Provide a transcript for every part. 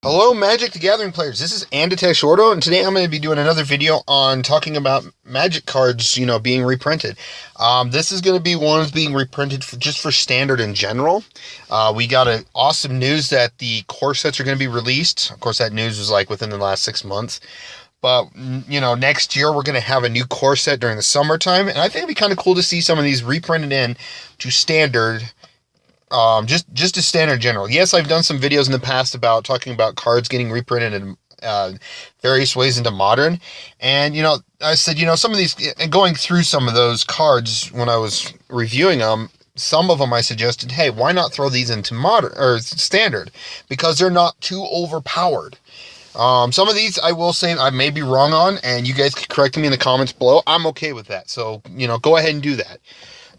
Hello, Magic the Gathering players. This is Anditesh Ordo, and today I'm going to be doing another video on talking about Magic cards, being reprinted. This is going to be one that's being reprinted just for Standard in general. We got awesome news that the core sets are going to be released. Of course, that news was like within the last 6 months. But, next year we're going to have a new core set during the summertime, and I think it'd be kind of cool to see some of these reprinted in to Standard. Just as Standard in general. Yes, I've done some videos in the past about talking about cards getting reprinted in various ways into Modern. And, I said, some of these, and going through some of those cards when I was reviewing them, some of them I suggested, hey, why not throw these into Modern or Standard? Because they're not too overpowered. Some of these I will say I may be wrong on, and you guys can correct me in the comments below. I'm okay with that. So, go ahead and do that.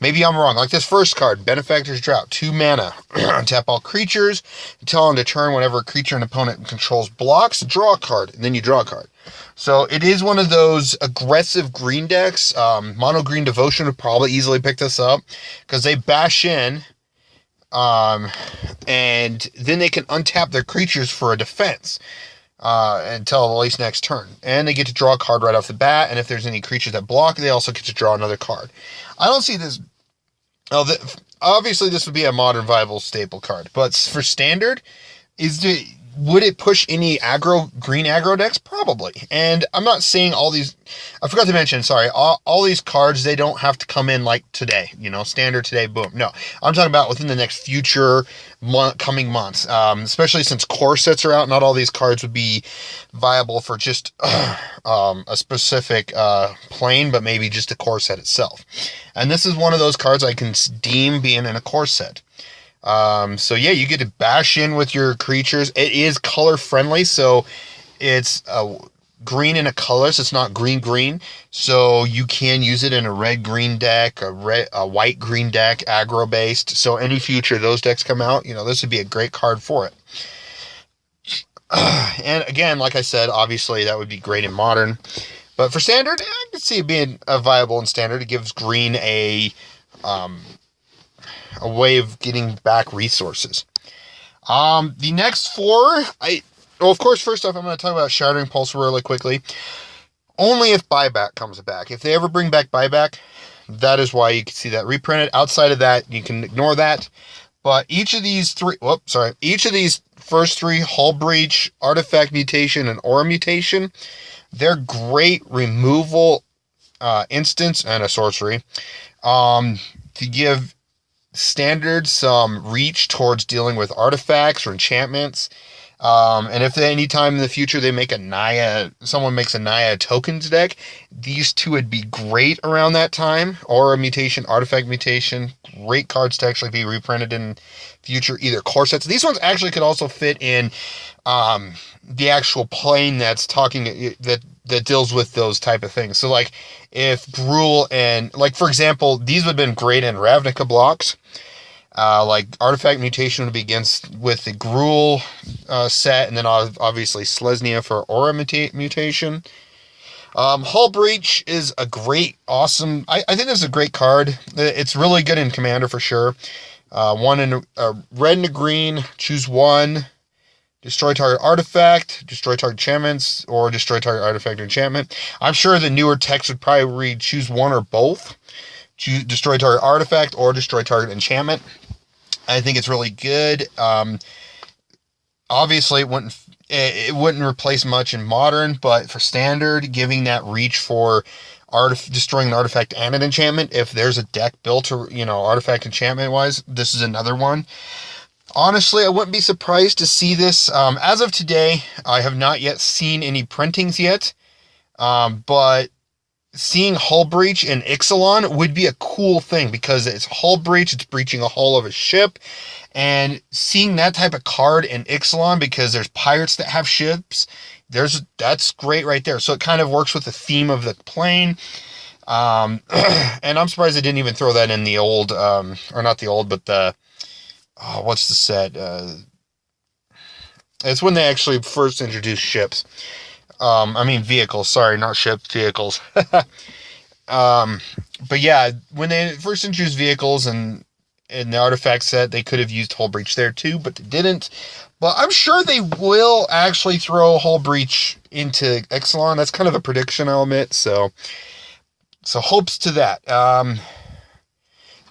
Maybe I'm wrong. Like this first card, Benefactor's Drought, 2 mana. Tap all creatures, until end of turn, whenever a creature an opponent controls blocks, draw a card, and then you draw a card. So it is one of those aggressive green decks. Mono Green Devotion would probably easily pick this up, because they bash in, and then they can untap their creatures for a defense. Until at least next turn. And they get to draw a card right off the bat, and if there's any creatures that block, they also get to draw another card. I don't see this... obviously this would be a Modern viable staple card, but for Standard, would it push any green aggro decks? Probably. And I'm not saying all these... I forgot to mention, sorry, all these cards, they don't have to come in like today, Standard today, boom. No, I'm talking about within the next future coming months, especially since core sets are out. Not all these cards would be viable for just a specific plane, but maybe just a core set itself. And this is one of those cards I can deem being in a core set. So yeah, you get to bash in with your creatures. It is color friendly, so it's green in a color, so it's not green. So you can use it in a red-green deck, a white-green deck, aggro-based. So any future those decks come out, this would be a great card for it. And again, like I said, obviously that would be great in Modern. But for Standard, I can see it being viable in Standard. It gives green a way of getting back resources. The next four, of course, first off, I'm going to talk about Shattering Pulse really quickly. Only if Buyback comes back. If they ever bring back Buyback, that is why you can see that reprinted. Outside of that, you can ignore that. But each of these first three, Hull Breach, Artifact Mutation, and Aura Mutation, they're great removal instants and a sorcery to give Standard some reach towards dealing with artifacts or enchantments. And if any time in the future they make someone makes a Naya tokens deck, these two would be great around that time. Aura Mutation, Artifact Mutation, great cards to actually be reprinted in future either core sets. These ones actually could also fit in the actual plane that's that deals with those type of things. So like if Gruul and, like for example, these would have been great in Ravnica blocks. Like Artifact Mutation would be with the Gruul set, and then obviously Selesnya for Aura Mutation. Hull Breach is a great, awesome... I think this is a great card. It's really good in Commander for sure. One in red and a green, choose one. Destroy target artifact, destroy target enchantments, or destroy target artifact or enchantment. I'm sure the newer text would probably read choose one or both. Choose destroy target artifact or destroy target enchantment. I think it's really good. Obviously, it wouldn't replace much in Modern, but for Standard, giving that reach for destroying an artifact and an enchantment, if there's a deck built to, artifact enchantment wise, this is another one. Honestly, I wouldn't be surprised to see this. As of today, I have not yet seen any printings yet, but seeing Hull Breach in Ixalan would be a cool thing, because it's Hull Breach, it's breaching a hull of a ship, and seeing that type of card in Ixalan, because there's pirates that have ships, that's great right there. So it kind of works with the theme of the plane. And I'm surprised they didn't even throw that in the old, or not the old, but the... what's the set? It's when they actually first introduced ships. Vehicles. Sorry, not ships, vehicles. But yeah, when they first introduced vehicles and in the artifact set, they could have used Hull Breach there too, but they didn't. But I'm sure they will actually throw Hull Breach into Exelon. That's kind of a prediction, I'll admit. So hopes to that.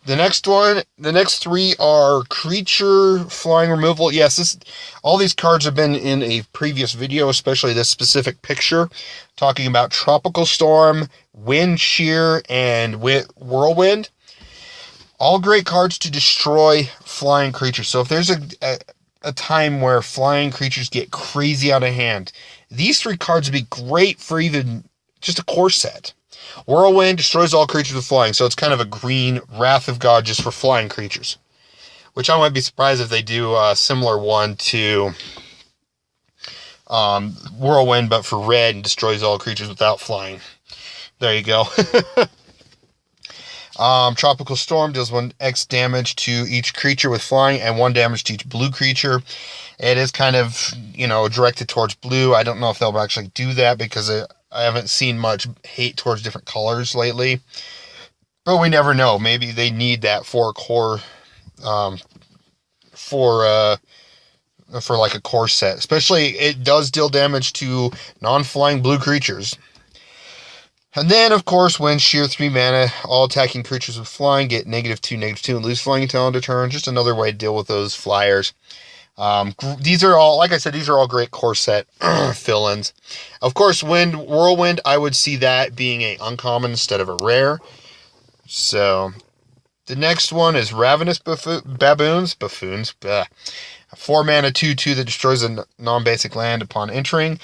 The next three are creature flying removal. Yes, all these cards have been in a previous video, especially this specific picture, talking about Tropical Storm, Wind Shear, and Whirlwind. All great cards to destroy flying creatures. So if there's a time where flying creatures get crazy out of hand, these three cards would be great for even just a core set. Whirlwind destroys all creatures with flying, so it's kind of a green Wrath of God just for flying creatures. Which I wouldn't be surprised if they do a similar one to Whirlwind, but for red, and destroys all creatures without flying. There you go. Tropical Storm deals 1x damage to each creature with flying and 1 damage to each blue creature. It is kind of, directed towards blue. I don't know if they'll actually do that because I haven't seen much hate towards different colors lately. But we never know. Maybe they need that for a core, for like a core set. Especially, it does deal damage to non-flying blue creatures. And then, of course, Wind Shear, 3 mana, all attacking creatures with flying get -2/-2, and lose flying until end of turn. Just another way to deal with those flyers. These are all, like I said, these are all great core set fill-ins. Of course, Whirlwind, I would see that being a uncommon instead of a rare. So, the next one is Ravenous Buffoons. 4 mana, 2/2 that destroys a non-basic land upon entering.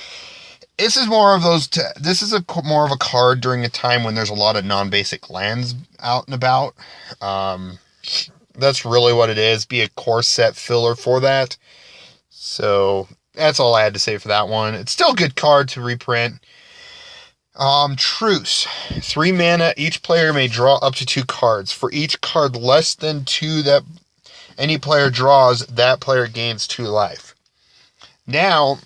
This is more of those. This is more of a card during a time when there's a lot of non-basic lands out and about. That's really what it is. Be a core set filler for that. So that's all I had to say for that one. It's still a good card to reprint. Truce. 3 mana. Each player may draw up to 2 cards. For each card less than 2 that any player draws, that player gains 2 life. Now,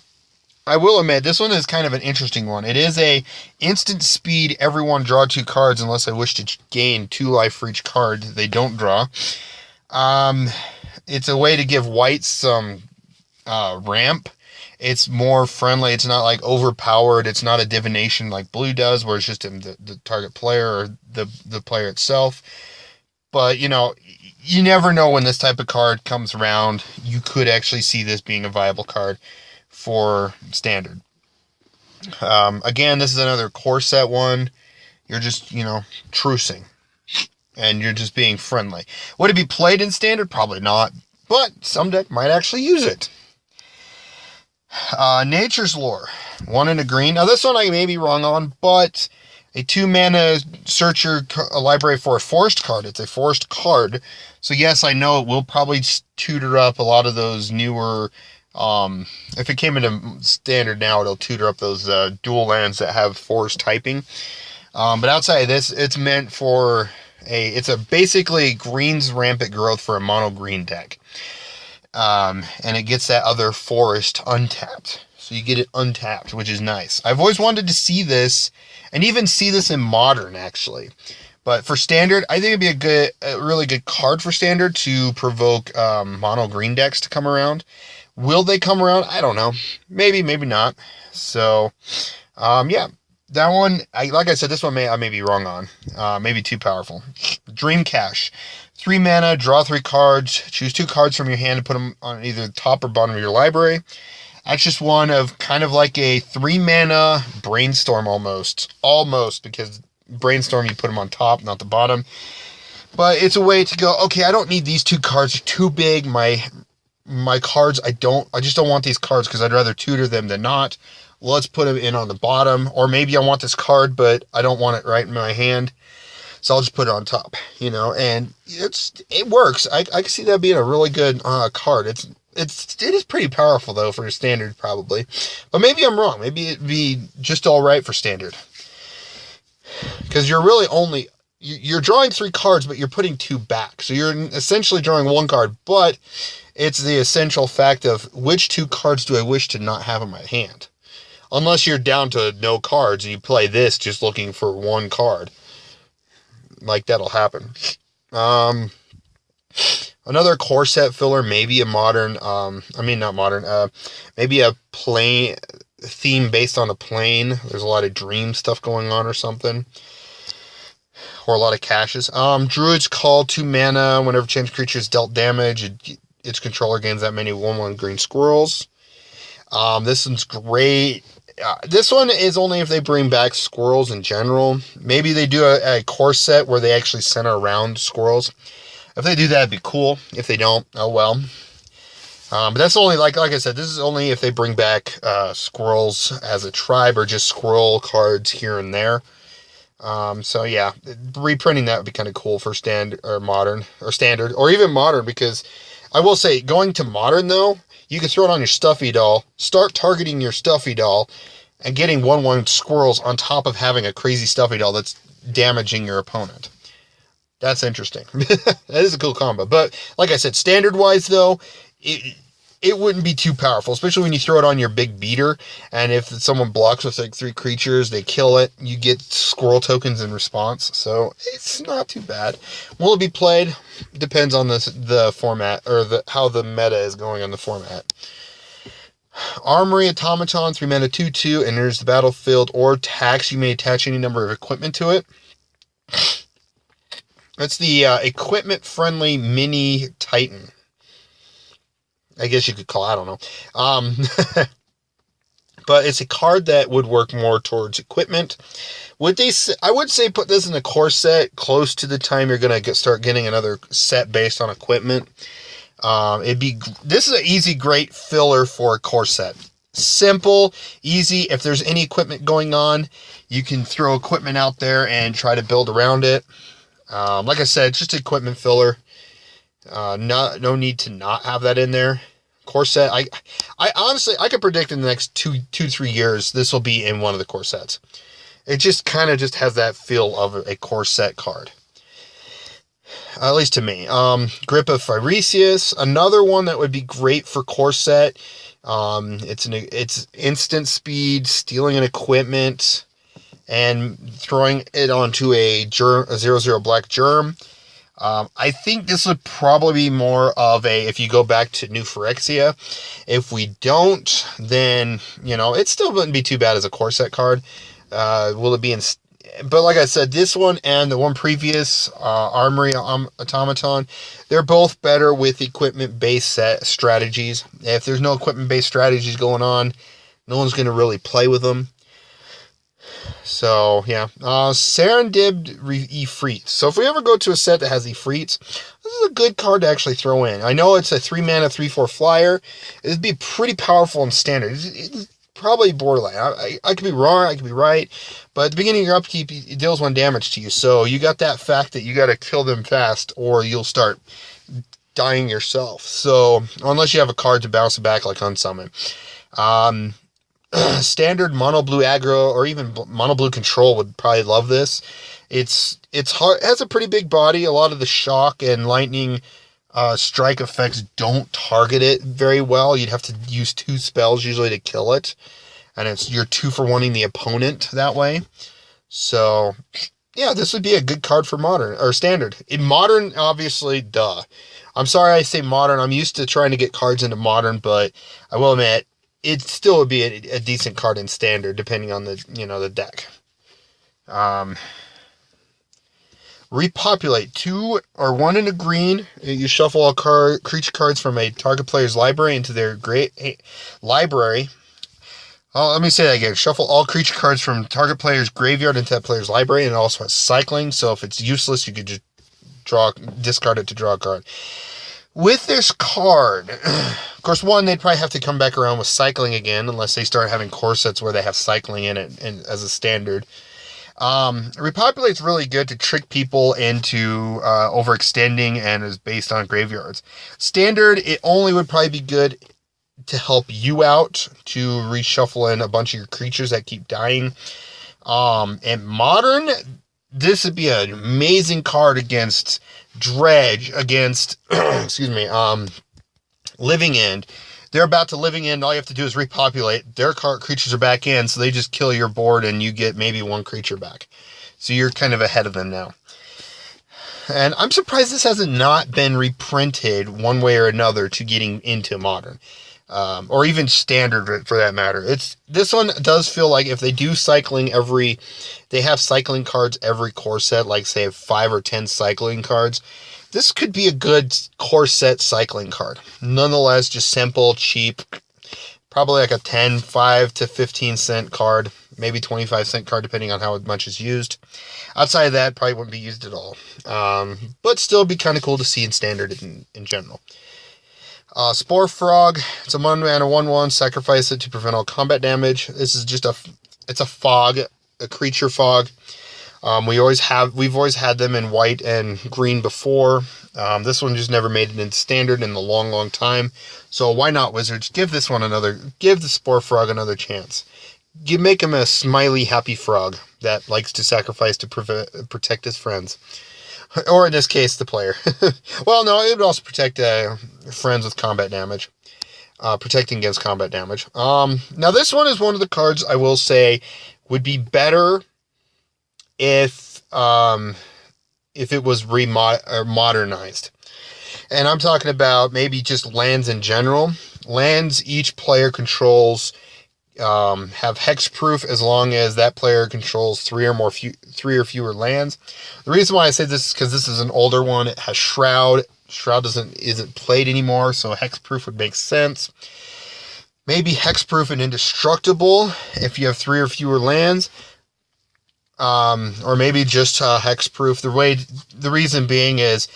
I will admit, this one is kind of an interesting one. It is a instant speed, everyone draw 2 cards unless I wish to gain 2 life for each card they don't draw. It's a way to give white some ramp. It's more friendly. It's not like overpowered. It's not a divination like blue does, where it's just the target player or the player itself. But, you never know when this type of card comes around. You could actually see this being a viable card for standard. Again, this is another core set one. You're just, trucing. And you're just being friendly. Would it be played in standard? Probably not. But some deck might actually use it. Nature's Lore. 1 and a green. Now this one I may be wrong on, but a 2 mana searcher a library for a forest card. It's a forest card. So yes, I know it will probably tutor up a lot of those newer. If it came into standard now, it'll tutor up those dual lands that have forest typing. But outside of this, it's meant for it's a basically greens rampant growth for a mono green deck. And it gets that other forest untapped. So you get it untapped, which is nice. I've always wanted to see this, and even see this in modern, actually. But for standard, I think it'd be a really good card for standard to provoke mono green decks to come around. Will they come around? I don't know. Maybe, maybe not. So, yeah. That one, like I said, this one I may be wrong on. Maybe too powerful. Dream Cache. 3 mana, draw 3 cards. Choose 2 cards from your hand and put them on either the top or bottom of your library. That's just one of kind of like a 3 mana Brainstorm almost. Almost, because Brainstorm, you put them on top, not the bottom. But it's a way to go, okay, I don't need these 2 cards. They're too big. My cards, I just don't want these cards because I'd rather tutor them than not. Let's put them in on the bottom. Or maybe I want this card, but I don't want it right in my hand. So I'll just put it on top, and it works. I can see that being a really good card. It is pretty powerful though for a standard probably, but maybe I'm wrong. Maybe it'd be just all right for standard, because you're really you're drawing 3 cards, but you're putting 2 back. So you're essentially drawing 1 card, but it's the essential fact of which 2 cards do I wish to not have in my hand. Unless you're down to no cards and you play this just looking for 1 card. Like, that'll happen. Let's Another core set filler, maybe a modern, not modern, maybe a plane theme based on a plane. There's a lot of dream stuff going on or something. Or a lot of caches. Druid's Call, 2 mana. Whenever champion creature is dealt damage, its controller gains that many 1/1 green squirrels. This one's great. This one is only if they bring back squirrels in general. Maybe they do a core set where they actually center around squirrels. If they do that, it'd be cool. If they don't, oh well. But that's only, like I said, this is only if they bring back squirrels as a tribe or just squirrel cards here and there. So yeah, reprinting that would be kind of cool for standard or modern or standard or even modern, because I will say going to modern though, you can throw it on your stuffy doll, start targeting your stuffy doll and getting 1/1 squirrels on top of having a crazy stuffy doll that's damaging your opponent. That's interesting. That is a cool combo. But like I said, standard wise though, it wouldn't be too powerful, especially when you throw it on your big beater, and if someone blocks with like 3 creatures, they kill it, you get squirrel tokens in response, so it's not too bad. Will it be played? Depends on the format, or how the meta is going on the format. Armory Automaton, 3 mana, 2/2, enters the battlefield or attacks. You may attach any number of equipment to it. It's the equipment-friendly mini Titan. I guess you could call it, I don't know. But it's a card that would work more towards equipment. I would say put this in a core set close to the time you're going to start getting another set based on equipment. This is an easy, great filler for a core set. Simple, easy. If there's any equipment going on, you can throw equipment out there and try to build around it. Like I said, just equipment filler. No need to not have that in there. Core set, I honestly, I could predict in the next 2-3 years, this will be in one of the core sets. It just kind of just has that feel of a core set card. At least to me. Grip of Firesius, another one that would be great for core set. It's instant speed, stealing an equipment, and throwing it onto a 0/0 black germ. I think this would probably be more of if you go back to New Phyrexia. If we don't, then, it still wouldn't be too bad as a core set card. Will it be but like I said, this one and the one previous, Armory Automaton, they're both better with equipment-based set strategies. If there's no equipment-based strategies going on, no one's going to really play with them. So, yeah. Serendib Ifrit. So, if we ever go to a set that has Ifrits, this is a good card to actually throw in. I know it's a 3 mana, 3/4 flyer. It'd be pretty powerful in standard. It's probably borderline. I could be wrong, I could be right. But at the beginning of your upkeep, it deals 1 damage to you. So, you got that fact that you got to kill them fast, or you'll start dying yourself. So, unless you have a card to bounce it back, like Unsummon. Standard mono blue aggro or even mono blue control would probably love this. It's hard. It has a pretty big body. A lot of the shock and lightning strike effects don't target it very well. You'd have to use 2 spells usually to kill it, and you're 2 for 1ing the opponent that way. So yeah, this would be a good card for modern or standard. In modern, obviously, duh. I'm sorry I say modern. I'm used to trying to get cards into modern, but I will admit, it still would be a decent card in standard, depending on the deck. Repopulate 2 or 1 in a green. You shuffle all creature cards from a target player's library into their library. Oh, let me say that again. Shuffle all creature cards from target player's graveyard into that player's library, and it also has cycling. So if it's useless, you could just discard it to draw a card. With this card, of course, one, they'd probably have to come back around with cycling again, unless they start having core sets where they have cycling in it as a standard. Repopulate's really good to trick people into overextending and is based on graveyards. Standard, it only would probably be good to help you out to reshuffle in a bunch of your creatures that keep dying. And modern, this would be an amazing card against Dredge, against, Living End. They're about to Living End. All you have to do is repopulate. Their creatures are back in, so they just kill your board and you get maybe 1 creature back. So you're kind of ahead of them now. And I'm surprised this hasn't not been reprinted one way or another to getting into Modern. Or even Standard for that matter. This one does feel like if they do cycling they have cycling cards every core set, like say 5 or 10 cycling cards. This could be a good core set cycling card. Nonetheless, just simple, cheap, probably like a 5 to 15 cent card, maybe 25-cent card depending on how much is used. Outside of that, probably wouldn't be used at all. But still be kind of cool to see in Standard in general. Spore Frog, it's a 1-mana 1/1, sacrifice it to prevent all combat damage. This is just it's a fog, a creature fog. We've always had them in white and green before. This one just never made it into Standard in a long time. So why not, Wizards? Give the Spore Frog another chance. Make him a smiley, happy frog that likes to sacrifice to protect his friends. Or in this case, the player. Well, no, it would also protect friends with combat damage. Protecting against combat damage. Now, this one is one of the cards I will say would be better if it was modernized. And I'm talking about maybe just lands in general. Lands each player controls have hexproof as long as that player controls 3 or fewer lands. The reason why I say this is because this is an older one. It has Shroud. Shroud isn't played anymore, so hexproof would make sense. Maybe hexproof and indestructible if you have 3 or fewer lands. Or maybe just hexproof. The reason being is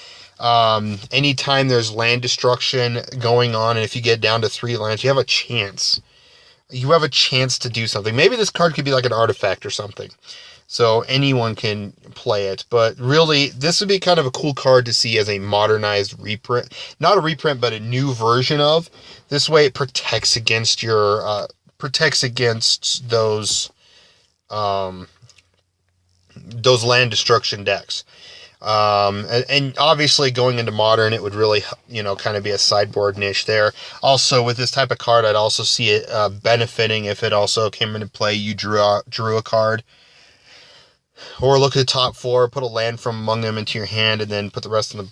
anytime there's land destruction going on, and if you get down to 3 lands, you have a chance. You have a chance to do something. Maybe this card could be like an artifact or something. So anyone can play it. But really, this would be kind of a cool card to see as a modernized reprint. Not a reprint, but a new version of. This way it protects against those land destruction decks. And obviously going into Modern, it would really, kind of be a sideboard niche there. Also, with this type of card, I'd also see it benefiting if it also came into play. You drew a card. Or look at the top 4, put a land from among them into your hand, and then put the rest in the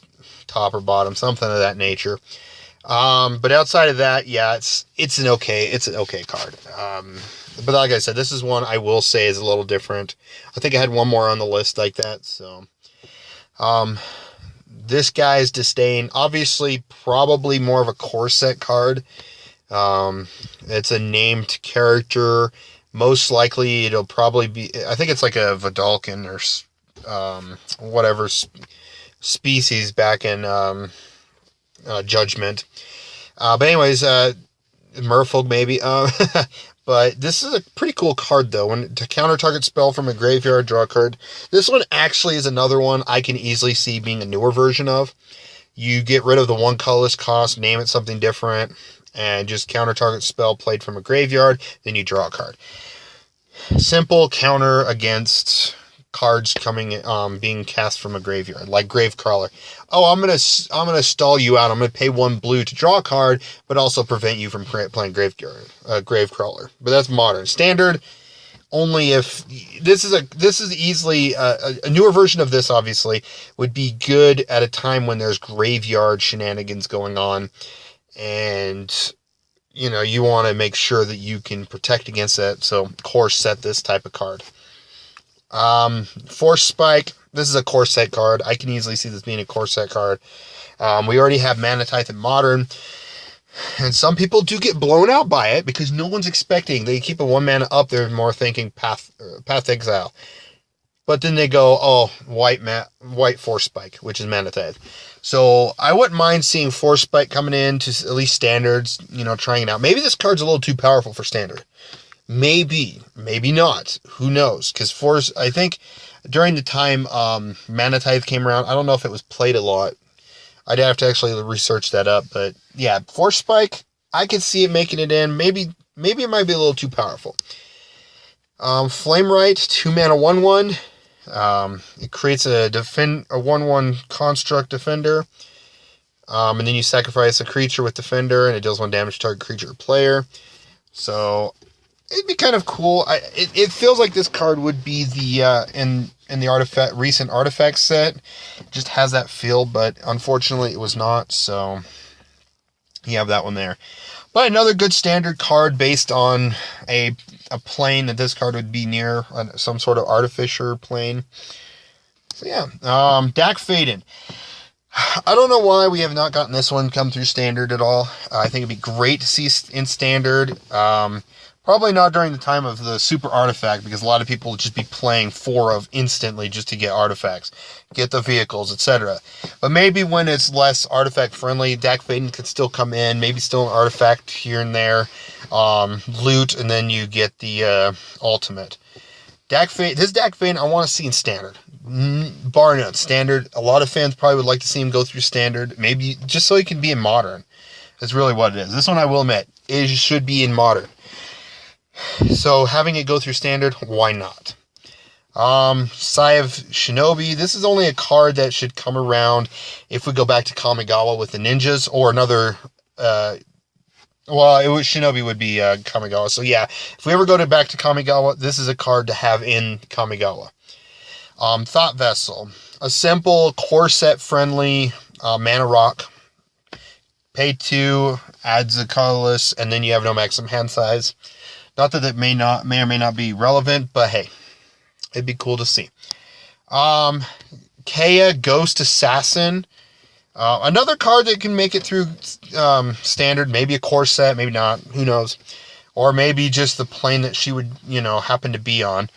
top or bottom, something of that nature. But outside of that, yeah, it's an okay card. But like I said, this is one I will say is a little different. I think I had one more on the list like that, so... This guy's Disdain, obviously probably more of a core set card. It's a named character. Most likely it'll probably be, I think it's like a Vidalcan or whatever species back in Judgment. But anyways, Merfolk maybe. But this is a pretty cool card, though. To counter target spell from a graveyard, draw a card. This one actually is another one I can easily see being a newer version of. You get rid of the 1 colorless cost, name it something different, and just counter target spell played from a graveyard, then you draw a card. Simple counter against cards being cast from a graveyard, like Gravecrawler. Oh, I'm gonna stall you out. I'm gonna pay 1 blue to draw a card, but also prevent you from playing Gravecrawler. But that's Modern. Standard, only if this is easily a newer version of this. Obviously, would be good at a time when there's graveyard shenanigans going on, and you want to make sure that you can protect against that. So, of course, set this type of card. Force Spike, this is a core set card. I can easily see this being a core set card. We already have Mana Tithe in Modern, and some people do get blown out by it because no one's expecting. They keep a 1 mana up, they're more thinking Path Exile. But then they go, white Force Spike, which is Mana Tithe. So I wouldn't mind seeing Force Spike coming in to at least Standards, trying it out. Maybe this card's a little too powerful for Standard. Maybe not. Who knows? Because I think during the time Mana Tithe came around, I don't know if it was played a lot. I'd have to actually research that up. But yeah, Force Spike, I could see it making it in. Maybe it might be a little too powerful. Flamerite, 2 mana 1/1. It creates a 1/1 construct defender. And then you sacrifice a creature with defender, and it deals 1 damage to target creature or player. So it'd be kind of cool. It feels like this card would be the in the recent artifact set. It just has that feel, but unfortunately it was not. So you have that one there. But another good standard card based on a plane that this card would be near, some sort of artificer plane. So yeah, Dak Faden. I don't know why we have not gotten this one come through standard at all. I think it'd be great to see in standard. Probably not during the time of the super artifact, because a lot of people would just be playing 4 of instantly just to get artifacts, get the vehicles, etc. But maybe when it's less artifact friendly, Dak Faden could still come in, maybe still an artifact here and there, loot, and then you get the ultimate. This Dak Faden I want to see in standard. Bar none. Standard. A lot of fans probably would like to see him go through standard, maybe just so he can be in modern. That's really what it is. This one, I will admit, should be in modern. So having it go through standard, why not? Sai of Shinobi. This is only a card that should come around if we go back to Kamigawa with the ninjas, or another. Shinobi would be Kamigawa. So yeah, if we ever go back to Kamigawa, this is a card to have in Kamigawa. Thought Vessel. A simple core set friendly mana rock. Pay 2, adds a colorless, and then you have no maximum hand size. Not that it may or may not be relevant, but hey, it'd be cool to see. Kea Ghost Assassin. Another card that can make it through standard, maybe a core set, maybe not, who knows. Or maybe just the plane that she would, happen to be on.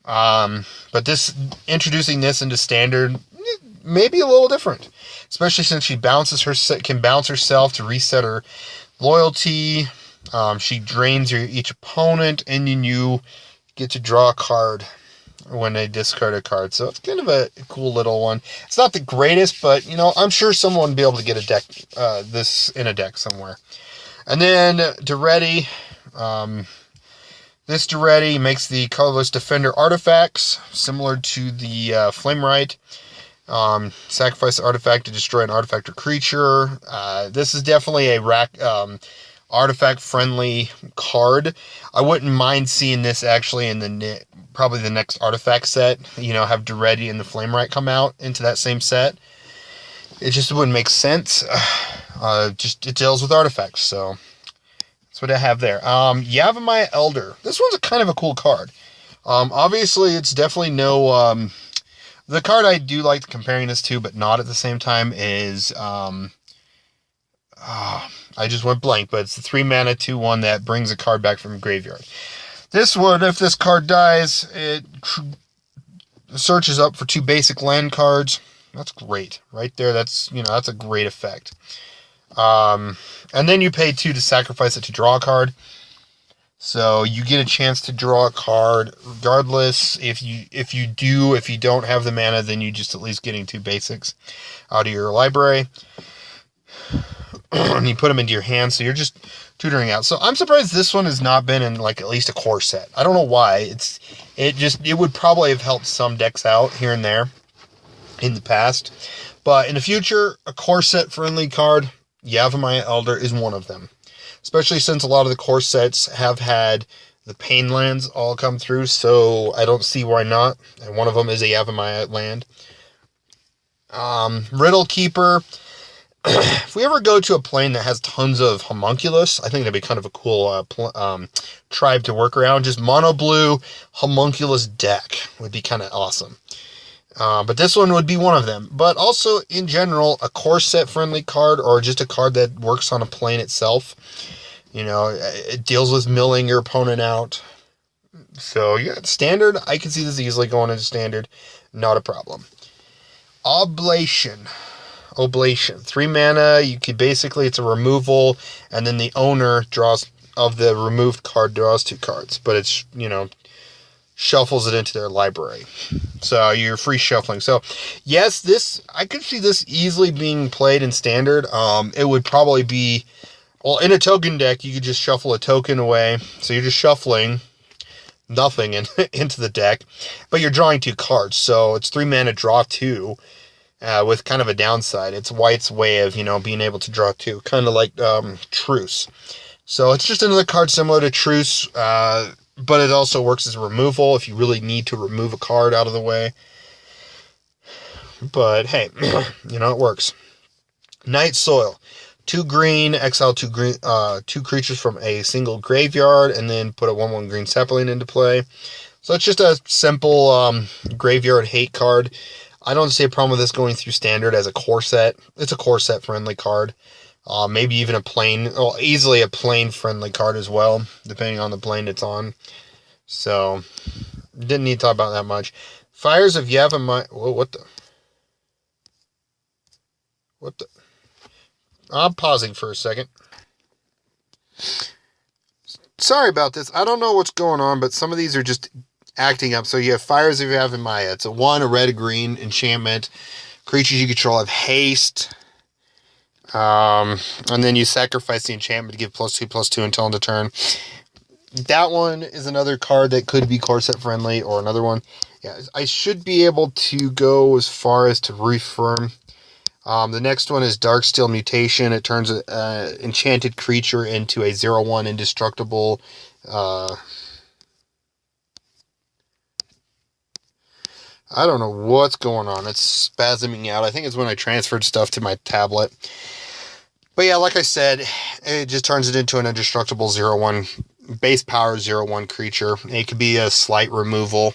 But introducing this into standard may be a little different. Especially since she can bounce herself to reset her loyalty. She drains each opponent, and then you get to draw a card when they discard a card. So it's kind of a cool little one. It's not the greatest, but I'm sure someone will be able to get a deck, this in a deck somewhere. And then Duretti. This Duretti makes the colorless defender artifacts similar to the Flamerite. Sacrifice the artifact to destroy an artifact or creature. This is definitely a artifact friendly card. I wouldn't mind seeing this actually in probably the next artifact set. Have Duretti and the Flamerite come out into that same set. It just wouldn't make sense. It deals with artifacts, so that's what I have there. Yavimaya Elder. This one's a kind of a cool card. Obviously, it's definitely no. The card I do like comparing this to, but not at the same time, is I just went blank, but it's the 3 mana 2/1 that brings a card back from graveyard. This one, if this card dies, it searches up for 2 basic land cards. That's great. Right there, that's a great effect. And then you pay 2 to sacrifice it to draw a card. So you get a chance to draw a card regardless. If you don't have the mana, then you just at least getting 2 basics out of your library. And you put them into your hand, so you're just tutoring out. So I'm surprised this one has not been in at least a core set. I don't know why. It would probably have helped some decks out here and there in the past. But in the future, a core set friendly card, Yavimaya Elder is one of them. Especially since a lot of the core sets have had the Pain lands all come through, so I don't see why not. And one of them is a Yavimaya land. Riddle Keeper. If we ever go to a plane that has tons of homunculus, I think that'd be kind of a cool tribe to work around. Just mono blue homunculus deck would be kind of awesome. But this one would be one of them. But also, in general, a core set friendly card, or just a card that works on a plane itself. It deals with milling your opponent out. So, yeah, standard, I can see this easily going into standard. Not a problem. Oblation. 3 mana, it's a removal, and then the owner of the removed card draws 2 cards. But it's, shuffles it into their library. So you're free shuffling. So yes, I could see this easily being played in standard. It would probably be, in a token deck, you could just shuffle a token away. So you're just shuffling nothing into the deck, but you're drawing 2 cards. So it's 3 mana, draw 2, with kind of a downside. It's White's way of, being able to draw 2, kind of like Truce. So it's just another card similar to Truce, but it also works as a removal if you really need to remove a card out of the way. But hey, it works. Night Soil. 2 green, exile 2 green, 2 creatures from a single graveyard, and then put a 1/1 green sapling into play. So it's just a simple graveyard hate card. I don't see a problem with this going through standard as a core set. It's a core set friendly card. Maybe even easily a plane friendly card as well, depending on the plane it's on. So, didn't need to talk about that much. Fires of Yavimaya. Whoa, what the? I'm pausing for a second. Sorry about this. I don't know what's going on, but some of these are just acting up. So you have Fires of Yavimaya. It's a red, a green enchantment. Creatures you control have haste. And then you sacrifice the enchantment to give +2/+2 until end of turn. That one is another card that could be core set friendly, or another one. Yeah, I should be able to go as far as to Refirm. The next one is Darksteel Mutation. It turns an enchanted creature into a 0/1 indestructible. I don't know what's going on. It's spasming out. I think it's when I transferred stuff to my tablet. But yeah, like I said, it just turns it into an indestructible 0/1 base power 0/1 creature. It could be a slight removal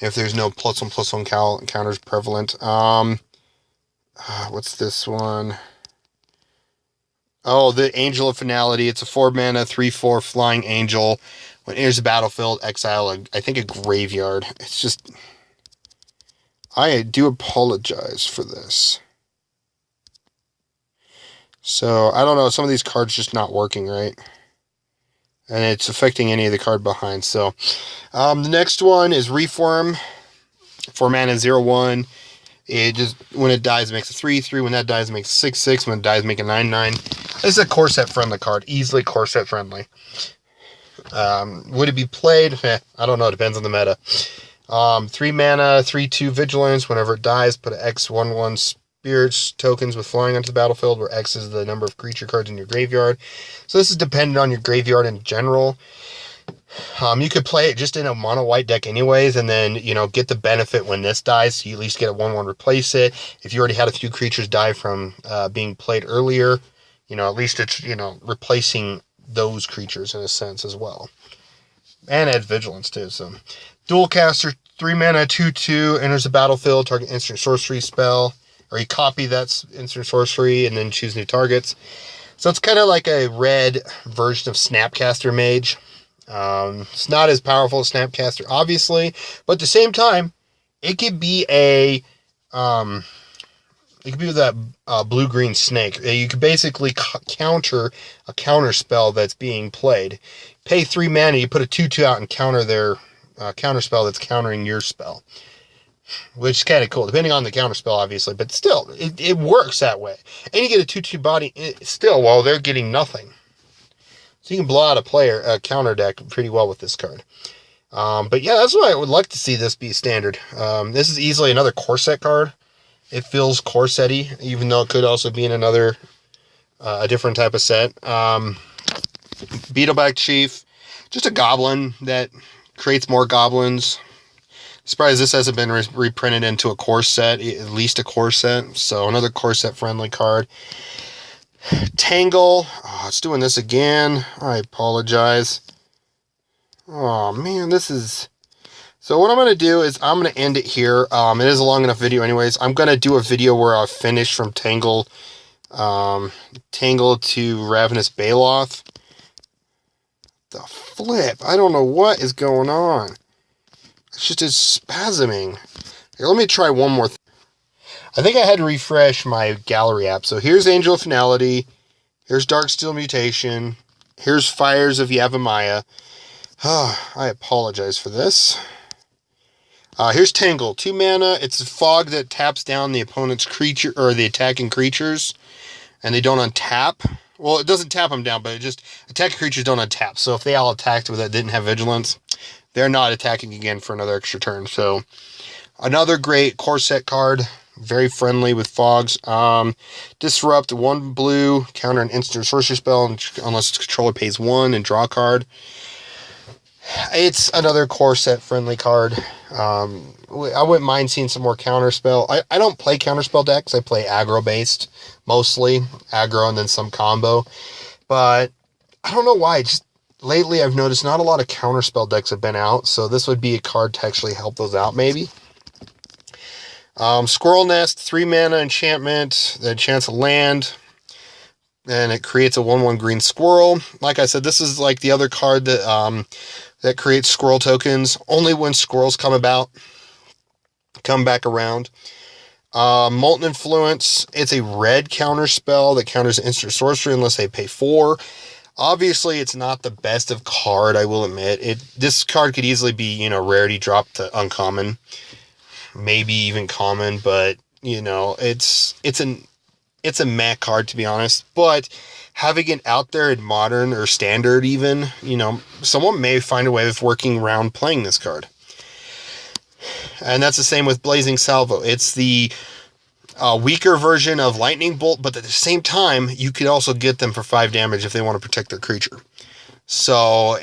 if there's no +1/+1 counters prevalent. What's this one? Oh, the Angel of Finality. It's a 4-mana, 3/4 flying angel. When it enters the battlefield, exile, I think, a graveyard. It's just... I do apologize for this. So, I don't know. Some of these cards just not working right. And it's affecting any of the card behind. So, the next one is Reform. 4-mana, 0/1. It just, when it dies, it makes a 3/3. When that dies, it makes a 6/6. When it dies, make a 9/9. This is a core set friendly card. Easily core set friendly. Would it be played? I don't know. It depends on the meta. 3 mana, 3/2 Vigilance. Whenever it dies, put an X 1/1 Spirits tokens with flying onto the battlefield, where X is the number of creature cards in your graveyard. So this is dependent on your graveyard in general. You could play it just in a mono white deck anyways, and then, get the benefit when this dies, so you at least get a 1/1 replace it. If you already had a few creatures die from being played earlier, at least it's, replacing those creatures in a sense as well. And adds Vigilance too, so. Dual Caster, 3 mana, 2/2, enters the battlefield, target instant sorcery spell, or you copy that instant sorcery and then choose new targets. So it's kind of like a red version of Snapcaster Mage. It's not as powerful as Snapcaster, obviously, but at the same time, it could be that blue-green snake. You could basically counter a counter spell that's being played. Pay 3 mana, you put a 2/2 out and counter their counter spell that's countering your spell, which is kind of cool, depending on the counter spell, obviously, but still, it works that way. And you get a 2/2 body still while they're getting nothing. So you can blow out a counter deck pretty well with this card. But yeah, that's why I would like to see this be standard. This is easily another core set card. It feels core set-y, even though it could also be in another, a different type of set. Beetleback Chief, just a goblin that creates more goblins. Surprised this hasn't been reprinted into a core set, at least a core set. So another core set friendly card. Tangle. Oh, it's doing this again. I apologize. Oh, man, this is... So what I'm going to do is I'm going to end it here. It is a long enough video anyways. I'm going to do a video where I'll finish from Tangle to Ravenous Baloth. The flip. I don't know what is going on. It's just spasming. Here, let me try one more thing. I think I had to refresh my gallery app. So here's Angel of Finality. Here's Darksteel Mutation. Here's Fires of Yavimaya. I apologize for this. Here's Tangle. 2 mana. It's a fog that taps down the opponent's creature, or the attacking creatures, and they don't untap. Well, it doesn't tap them down, but it just... Attacking creatures don't untap. So if they all attacked with it, didn't have Vigilance, they're not attacking again for another extra turn. So, another great core set card. Very friendly with fogs. Disrupt 1 blue, counter an instant sorcery spell unless its controller pays 1 and draw a card. It's another core set friendly card. I wouldn't mind seeing some more counterspell. I don't play counterspell decks. I play aggro based, mostly aggro and then some combo. But I don't know why. Just lately I've noticed not a lot of counterspell decks have been out, so this would be a card to actually help those out maybe. Squirrel Nest, 3 mana enchantment, the chance of land, and it creates a 1/1 green squirrel. Like I said, this is like the other card that that creates squirrel tokens only when squirrels come back around. Molten Influence, it's a red counter spell that counters instant sorcery unless they pay 4. Obviously, it's not the best of card, I will admit. This card could easily be, you know, rarity dropped to uncommon, maybe even common, but you know, it's a meh card, to be honest. But having it out there in modern or standard, even, you know, someone may find a way of working around playing this card. And that's the same with Blazing Salvo. It's the weaker version of Lightning Bolt, but at the same time, you could also get them for 5 damage if they want to protect their creature. So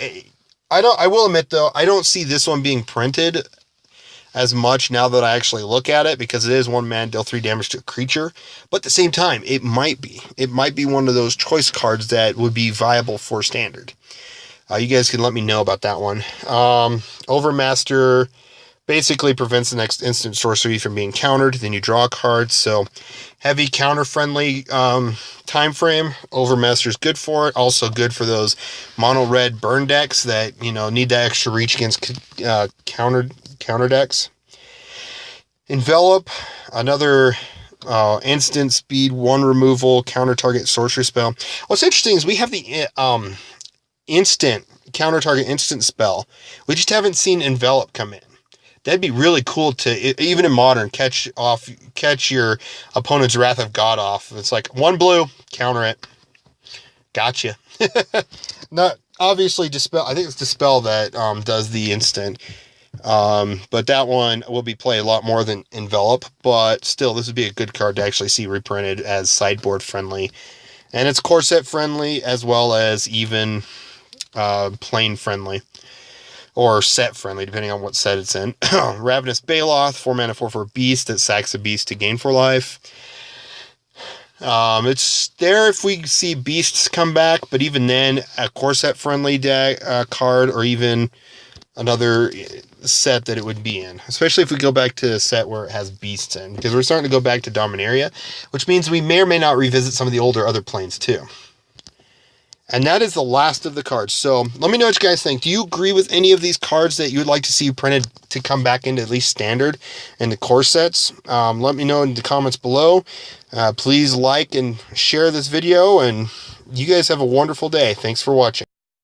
I will admit though, I don't see this one being printed as much now that I actually look at it, because it is 1 mana, deal 3 damage to a creature. But at the same time, it might be one of those choice cards that would be viable for standard. You guys can let me know about that one. Overmaster basically prevents the next instant sorcery from being countered. Then you draw a card. So heavy counter friendly time frame. Overmaster is good for it. Also good for those mono red burn decks that, you know, need that extra reach against counter decks. Envelop, another instant speed 1 removal counter target sorcery spell. What's interesting is we have the instant counter target instant spell. We just haven't seen Envelop come in. That'd be really cool to, even in modern, catch your opponent's Wrath of God off. It's like 1 blue, counter it. Gotcha. Not obviously Dispel. I think it's Dispel that does the instant. But that one will be played a lot more than Envelop. But still, this would be a good card to actually see reprinted as sideboard friendly, and it's core set friendly as well as even plain friendly. Or set friendly, depending on what set it's in. Ravenous Baloth, 4 mana, 4/4 beast that sacks a beast to gain 4 life. It's there if we see beasts come back, but even then, a core set friendly deck card, or even another set that it would be in. Especially if we go back to a set where it has beasts in, because we're starting to go back to Dominaria, which means we may or may not revisit some of the older other planes too. And that is the last of the cards. So let me know what you guys think. Do you agree with any of these cards that you would like to see printed to come back into at least standard and the core sets? Let me know in the comments below. Please like and share this video, and you guys have a wonderful day. Thanks for watching.